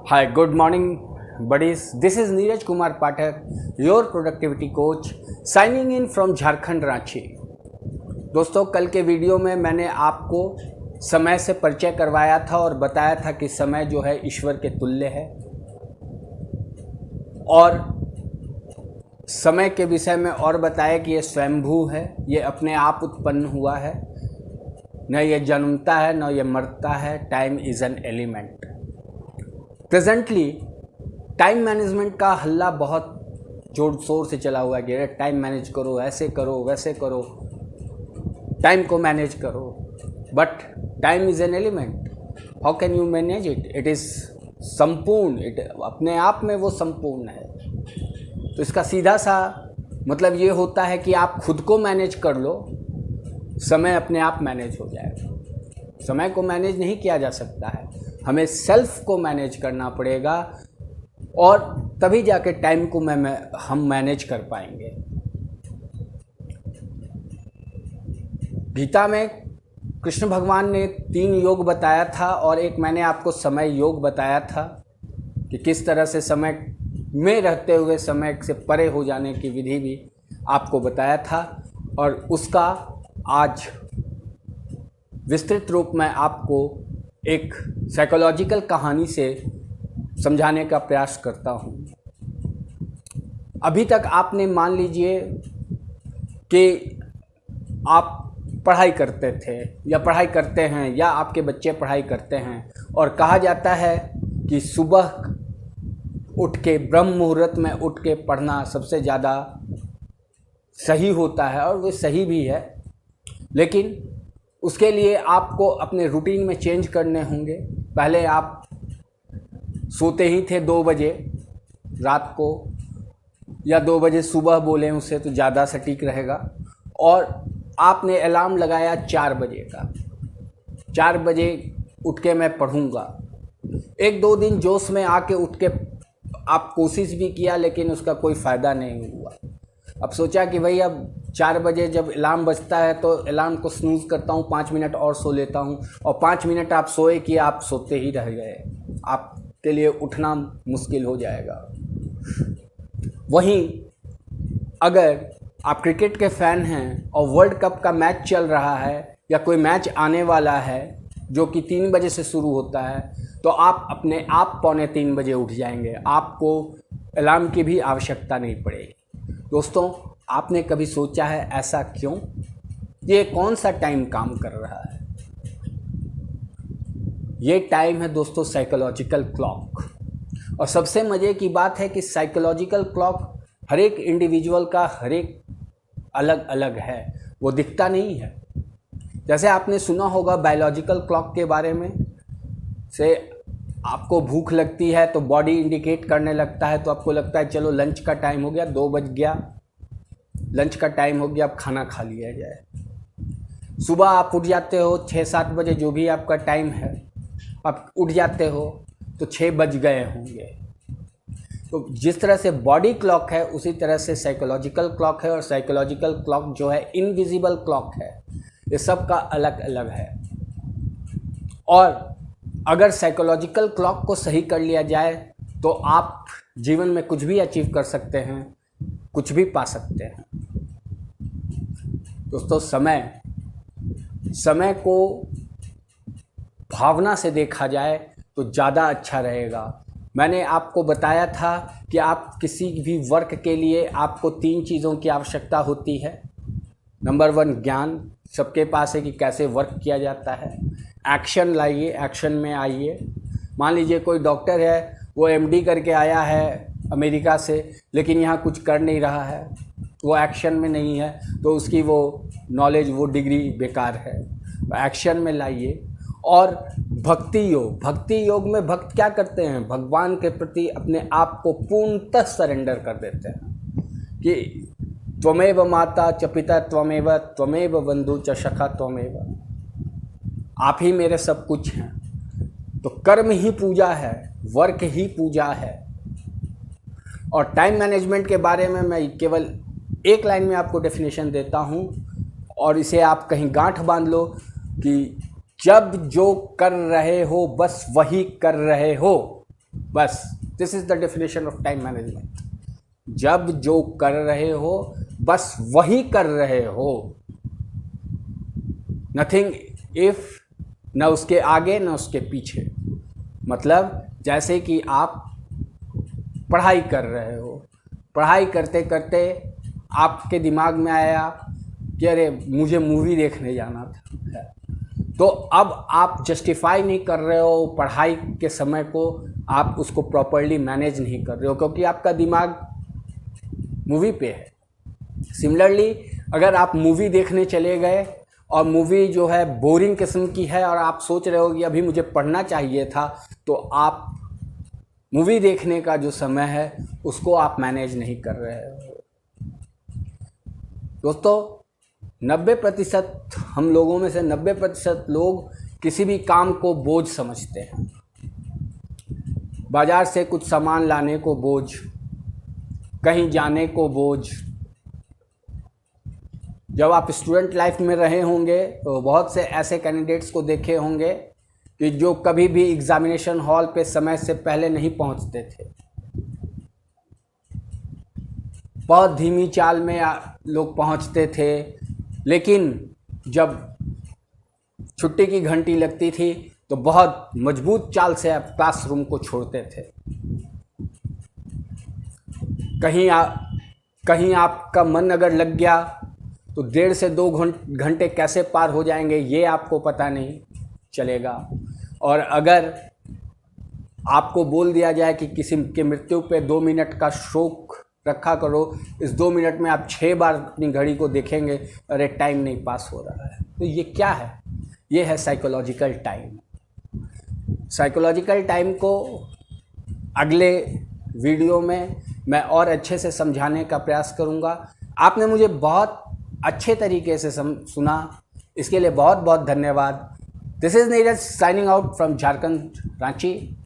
Hi, good morning, buddies. This is Neeraj Kumar Pathak, your productivity coach, signing in from Jharkhand Ranchi. दोस्तों, कल के video में मैंने आपको समय से परिचय करवाया था और बताया था कि समय जो है ईश्वर के तुल्य है और समय के विषय में और बताया कि ये स्वयंभू है, ये अपने आप उत्पन्न हुआ है, न ये जन्मता है न ये मरता है। Time is an element. Presently time management का हल्ला बहुत जोर शोर से चला हुआ है कि टाइम मैनेज करो, ऐसे करो, वैसे करो, टाइम को मैनेज करो। But time is an element, how can you manage it? It is संपूर्ण, इट अपने आप में वो संपूर्ण है। तो इसका सीधा सा मतलब ये होता है कि आप खुद को मैनेज कर लो, समय अपने आप मैनेज हो जाएगा। समय को मैनेज नहीं किया जा सकता है, हमें सेल्फ को मैनेज करना पड़ेगा और तभी जाके टाइम को हम मैनेज कर पाएंगे। गीता में कृष्ण भगवान ने 3 योग बताया था और एक मैंने आपको समय योग बताया था कि किस तरह से समय में रहते हुए समय से परे हो जाने की विधि भी आपको बताया था और उसका आज विस्तृत रूप में आपको एक साइकोलॉजिकल कहानी से समझाने का प्रयास करता हूँ। अभी तक आपने मान लीजिए कि आप पढ़ाई करते थे या पढ़ाई करते हैं या आपके बच्चे पढ़ाई करते हैं और कहा जाता है कि सुबह उठ के ब्रह्म मुहूर्त में उठ के पढ़ना सबसे ज़्यादा सही होता है और वो सही भी है, लेकिन उसके लिए आपको अपने रूटीन में चेंज करने होंगे। पहले आप सोते ही थे 2 बजे रात को या 2 बजे सुबह बोलें उससे तो ज़्यादा सटीक रहेगा, और आपने अलार्म लगाया 4 बजे का। 4 बजे उठ के मैं पढ़ूँगा। 1-2 दिन जोश में आके उठ के आप कोशिश भी किया लेकिन उसका कोई फ़ायदा नहीं हुआ। अब सोचा कि भाई अब 4 बजे जब अलार्म बजता है तो अलार्म को स्नूज़ करता हूँ, 5 मिनट और सो लेता हूँ, और 5 मिनट आप सोए कि आप सोते ही रह गए, आपके लिए उठना मुश्किल हो जाएगा। वहीं अगर आप क्रिकेट के फ़ैन हैं और वर्ल्ड कप का मैच चल रहा है या कोई मैच आने वाला है जो कि 3 बजे से शुरू होता है, तो आप अपने आप 2:45 बजे उठ जाएंगे, आपको अलार्म की भी आवश्यकता नहीं पड़ेगी। दोस्तों, आपने कभी सोचा है ऐसा क्यों? ये कौन सा टाइम काम कर रहा है? ये टाइम है दोस्तों साइकोलॉजिकल क्लॉक। और सबसे मज़े की बात है कि साइकोलॉजिकल क्लॉक हर एक इंडिविजुअल का हर एक अलग अलग है, वो दिखता नहीं है। जैसे आपने सुना होगा बायोलॉजिकल क्लॉक के बारे में, से आपको भूख लगती है तो बॉडी इंडिकेट करने लगता है, तो आपको लगता है चलो लंच का टाइम हो गया, 2 बज गया, लंच का टाइम हो गया, अब खाना खा लिया जाए। सुबह आप उठ जाते हो 6-7 बजे, जो भी आपका टाइम है, आप उठ जाते हो तो 6 बज गए होंगे। तो जिस तरह से बॉडी क्लॉक है उसी तरह से साइकोलॉजिकल क्लॉक है, और साइकोलॉजिकल क्लॉक जो है इनविजिबल क्लॉक है। ये सब का अलग अलग है, और अगर साइकोलॉजिकल क्लॉक को सही कर लिया जाए तो आप जीवन में कुछ भी अचीव कर सकते हैं, कुछ भी पा सकते हैं। दोस्तों, समय को भावना से देखा जाए तो ज़्यादा अच्छा रहेगा। मैंने आपको बताया था कि आप किसी भी वर्क के लिए आपको 3 चीज़ों की आवश्यकता होती है। नंबर 1 ज्ञान, सबके पास है कि कैसे वर्क किया जाता है। एक्शन लाइए, एक्शन में आइए। मान लीजिए कोई डॉक्टर है, वो MD करके आया है अमेरिका से, लेकिन यहाँ कुछ कर नहीं रहा है, वो एक्शन में नहीं है, तो उसकी वो नॉलेज, वो डिग्री बेकार है। एक्शन में लाइए। और भक्ति योग में भक्त क्या करते हैं? भगवान के प्रति अपने आप को पूर्णतः सरेंडर कर देते हैं कि त्वमेव माता च पिता त्वमेव बंधु च सखा त्वमेव, आप ही मेरे सब कुछ हैं। तो कर्म ही पूजा है, वर्क ही पूजा है। और टाइम मैनेजमेंट के बारे में मैं केवल एक लाइन में आपको डेफिनेशन देता हूं, और इसे आप कहीं गांठ बांध लो कि जब जो कर रहे हो बस वही कर रहे हो, बस this is the definition of time management. जब जो कर रहे हो बस वही कर रहे हो, नथिंग इफ, न उसके आगे न उसके पीछे। मतलब जैसे कि आप पढ़ाई कर रहे हो, पढ़ाई करते करते आपके दिमाग में आया कि अरे मुझे मूवी देखने जाना था, तो अब आप जस्टिफाई नहीं कर रहे हो पढ़ाई के समय को, आप उसको प्रॉपरली मैनेज नहीं कर रहे हो क्योंकि आपका दिमाग मूवी पे है। सिमिलरली अगर आप मूवी देखने चले गए और मूवी जो है बोरिंग किस्म की है और आप सोच रहे हो कि अभी मुझे पढ़ना चाहिए था, तो आप मूवी देखने का जो समय है उसको आप मैनेज नहीं कर रहे हो। दोस्तों 90% हम लोगों में से 90% लोग किसी भी काम को बोझ समझते हैं। बाजार से कुछ सामान लाने को बोझ, कहीं जाने को बोझ। जब आप स्टूडेंट लाइफ में रहे होंगे तो बहुत से ऐसे कैंडिडेट्स को देखे होंगे कि जो कभी भी एग्जामिनेशन हॉल पे समय से पहले नहीं पहुंचते थे। बहुत धीमी चाल में लोग पहुंचते थे, लेकिन जब छुट्टी की घंटी लगती थी तो बहुत मजबूत चाल से आप क्लासरूम को छोड़ते थे। कहीं आपका मन अगर लग गया तो 1.5 से 2 घंटे कैसे पार हो जाएंगे ये आपको पता नहीं चलेगा। और अगर आपको बोल दिया जाए कि किसी की मृत्यु पे 2 मिनट का शोक रखा करो, इस 2 मिनट में आप 6 बार अपनी घड़ी को देखेंगे, अरे टाइम नहीं पास हो रहा है। तो ये क्या है? ये है साइकोलॉजिकल टाइम। साइकोलॉजिकल टाइम को अगले वीडियो में मैं और अच्छे से समझाने का प्रयास करूँगा। आपने मुझे बहुत अच्छे तरीके से सुना, इसके लिए बहुत बहुत धन्यवाद। This is Neeraj signing out from Jharkhand, Ranchi.